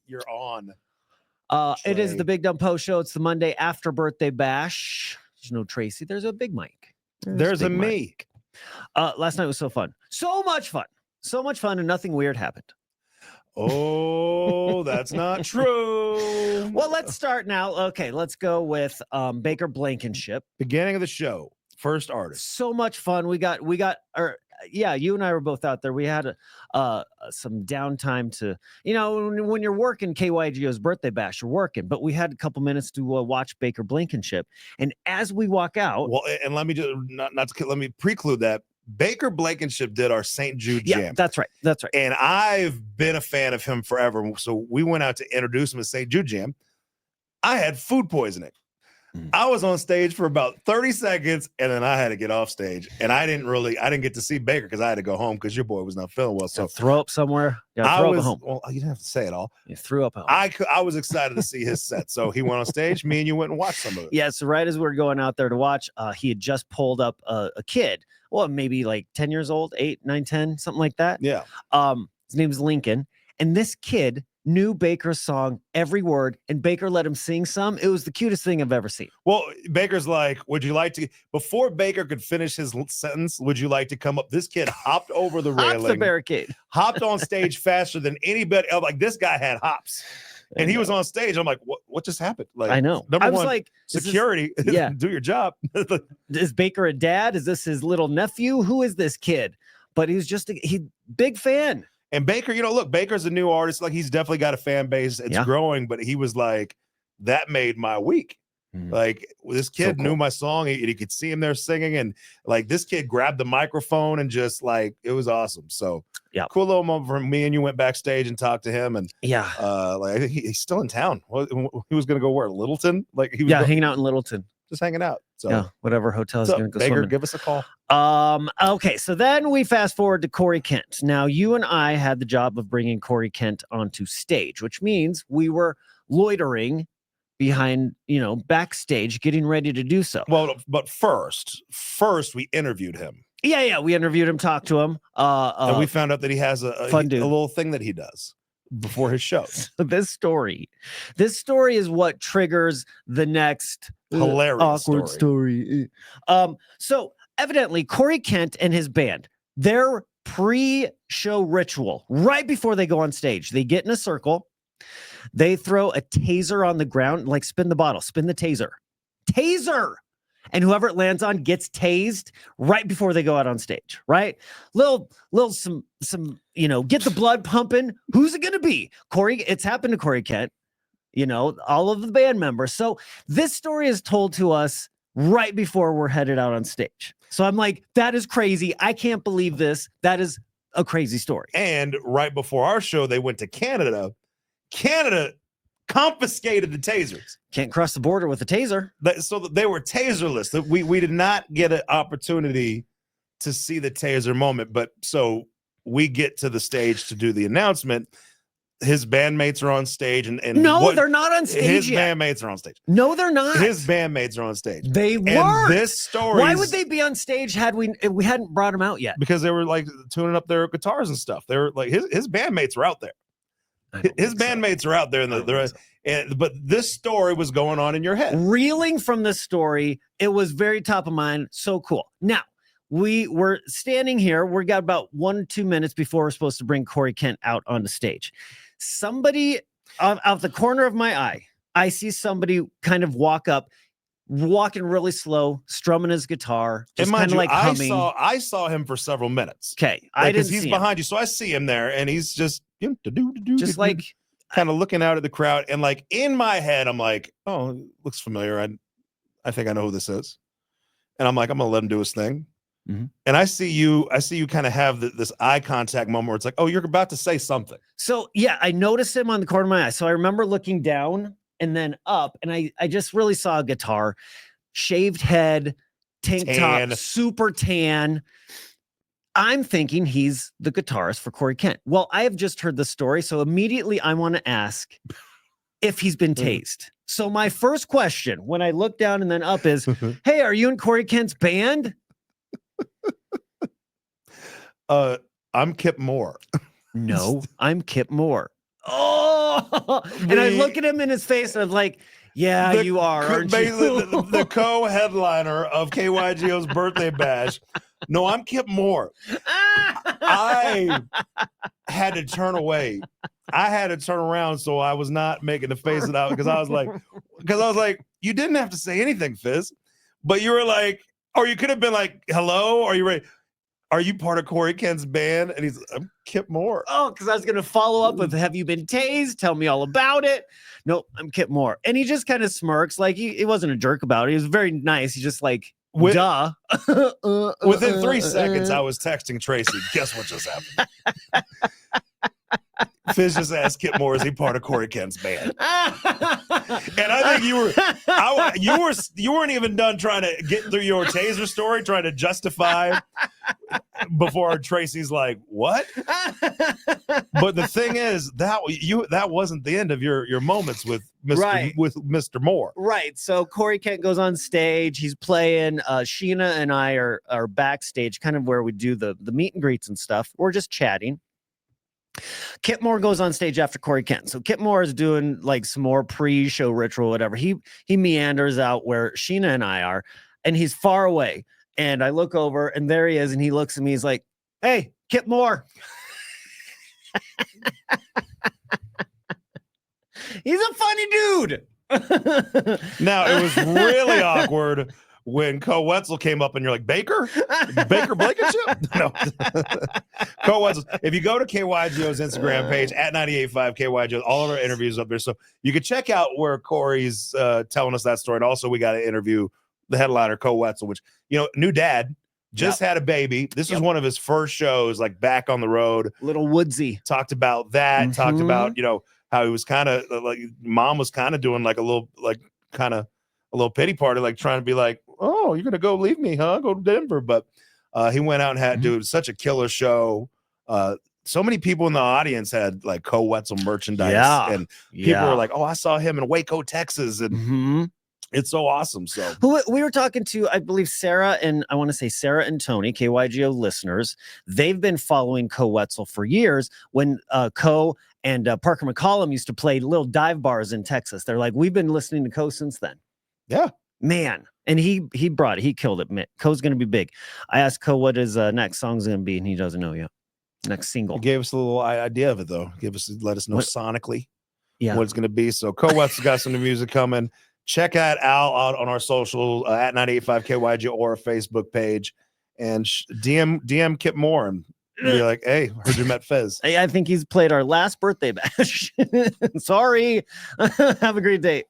you're on. It is Trey. the Big Dumb Post Show. It's the Monday after birthday bash. There's no Tracy. There's a Big Mike. There's a me. Last night was so fun. So much fun. So much fun, and nothing weird happened. Oh, that's not true. Well, let's start now. Okay, let's go with Baker Blankenship. Beginning of the show. First artist. So much fun. We got you and I were both out there. We had some downtime to, when you're working KYGO's birthday bash, you're working, but we had a couple minutes to watch Baker Blankenship. And as we walk out, well, and let me just let me preclude that Baker Blankenship did our St. Jude Jam. That's right. And I've been a fan of him forever. So we went out to introduce him at St. Jude Jam. I had food poisoning. I was on stage for about 30 seconds, and then I had to get off stage. And I didn't get to see Baker because I had to go home because your boy was not feeling well. So throw up somewhere. Home. Well, you didn't have to say it all. You threw up home. I was excited to see his set. So he went on stage. Me and you went and watched some of it. Yeah. So right as we were going out there to watch, he had just pulled up a kid. Well, maybe like 10 years old, 8, 9, 10, something like that. Yeah. His name is Lincoln. And this kid knew Baker's song, every word, and Baker let him sing some. It was the cutest thing I've ever seen. Well, Baker's like, would you like to, before Baker could finish his sentence, would you like to come up? This kid hopped over the railing. Hopped the barricade. Hopped on stage faster than anybody else. Like, this guy had hops. And he was on stage. I'm like, what just happened? Like, I know. Number I was one, like, security. Yeah. Do your job. Is Baker a dad? Is this his little nephew? Who is this kid? But he was just big fan. And Baker, look, Baker's a new artist. Like, he's definitely got a fan base. It's growing, but he was like, that made my week. Like, this kid knew my song. He could see him there singing. And like, this kid grabbed the microphone and just like, it was awesome. So yeah, cool little moment for me. And you went backstage and talked to him. And like, he's still in town. He was going to go where? Littleton? Like, he was hanging out in Littleton. Just hanging out. So whatever hotel is going to go Baker, swimming. give us a call. Okay, so then we fast forward to Corey Kent. Now, you and I had the job of bringing Corey Kent onto stage, which means we were loitering behind, backstage, getting ready to do so. Well, but first we interviewed him. Yeah, we interviewed him, talked to him. And we found out that he has a little thing that he does before his show. So this story is what triggers the next hilarious awkward story. So evidently Corey Kent and his band, their pre-show ritual, right before they go on stage, they get in a circle, they throw a taser on the ground, like spin the bottle, spin the taser, and whoever it lands on gets tased right before they go out on stage, right? Some get the blood pumping. Who's it going to be? Corey, it's happened to Corey Kent, all of the band members. So this story is told to us right before we're headed out on stage. So I'm like, that is crazy. I can't believe this. That is a crazy story. And right before our show, they went to Canada. Canada confiscated the tasers. Can't cross the border with a taser. So they were taserless. We did not get an opportunity to see the taser moment. But so we get to the stage to do the announcement. His bandmates are on stage, and no, they're not on stage. His bandmates are on stage. No, they're not. His bandmates are on stage. They were. And this story. Why would they be on stage had we hadn't brought them out yet? Because they were like tuning up their guitars and stuff. They were like his bandmates were out there. His bandmates are out there, but this story was going on in your head. Reeling from this story, it was very top of mind. So cool. Now, we were standing here. We got about 1 or 2 minutes before we're supposed to bring Corey Kent out on the stage. Somebody out the corner of my eye, I see somebody kind of walking really slow, strumming his guitar, just kind of like humming. I saw him for several minutes. Okay, I didn't see he's him. Behind you, so I see him there, and he's just like kind of looking out at the crowd, and like in my head, I'm like, oh, it looks familiar. I think I know who this is, and I'm like, I'm gonna let him do his thing. Mm-hmm. And I see you kind of have this eye contact moment where it's like, oh, you're about to say something. So yeah, I noticed him on the corner of my eye. So I remember looking down and then up, and I just really saw a guitar, shaved head, tank top, super tan. I'm thinking he's the guitarist for Corey Kent. Well, I have just heard the story, so immediately I want to ask if he's been tased. So my first question when I look down and then up is, hey, are you in Corey Kent's band? I'm Kip Moore. No, I'm Kip Moore. Oh, and I look at him in his face and I'm like, yeah, you are, aren't you? The co-headliner of KYGO's birthday bash. No, I'm Kip Moore. I had to turn away. I had to turn around so I was not making the face it out because I was like, you didn't have to say anything, Fizz, but you were like, or you could have been like, hello, are you ready? Are you part of Corey Kent's band? And he's, I'm Kip Moore. Oh, because I was going to follow up with, have you been tased? Tell me all about it. No, I'm Kip Moore. And he just kind of smirks. Like he wasn't a jerk about it. He was very nice. He's just like, duh. Within 3 seconds, I was texting Tracy. Guess what just happened? Fizz just asked Kip Moore, is he part of Corey Kent's band? And I think you weren't even done trying to get through your taser story, trying to justify before Tracy's like, what? But the thing is, that wasn't the end of your moments with Mr. Moore. Right. So Corey Kent goes on stage. He's playing. Sheena and I are backstage, kind of where we do the meet and greets and stuff. We're just chatting. Kip Moore goes on stage after Corey Kent. So Kip Moore is doing like some more pre-show ritual, whatever. He meanders out where Sheena and I are, and he's far away. And I look over, and there he is, and he looks at me. He's like, "Hey, Kip Moore." He's a funny dude. Now, it was really awkward when Koe Wetzel came up and you're like, Baker Blankenship? No. Koe Wetzel. If you go to KYGO's Instagram page at 98.5 KYGO, all of our interviews up there. So you can check out where Corey's telling us that story. And also we got to interview the headliner, Koe Wetzel, which, new dad, just had a baby. This was one of his first shows, like back on the road. Little woodsy. Talked about that. Talked about, how he was kind of like, mom was kind of doing like a little pity party, like trying to be like, oh, you're gonna go leave me, huh? Go to Denver. But he went out and had such a killer show. So many people in the audience had like Koe Wetzel merchandise, and people were like, oh, I saw him in Waco, Texas, and it's so awesome. So we were talking to, I believe, Sarah and Tony, KYGO listeners. They've been following Koe Wetzel for years. When Koe and Parker McCollum used to play little dive bars in Texas, they're like, we've been listening to Koe since then. Yeah, man. And he brought it. He killed it. Koe's going to be big. I asked Koe what his next song's going to be, and he doesn't know yet. Next single. He gave us a little idea of it, though. Let us know sonically what it's going to be. So Koe Wetzel's got some new music coming. Check that out on our social at 98.5 KYGO or our Facebook page, and DM Kip Moore and be like, hey, heard you met Fizz. Hey, I think he's played our last birthday bash. Sorry. Have a great day.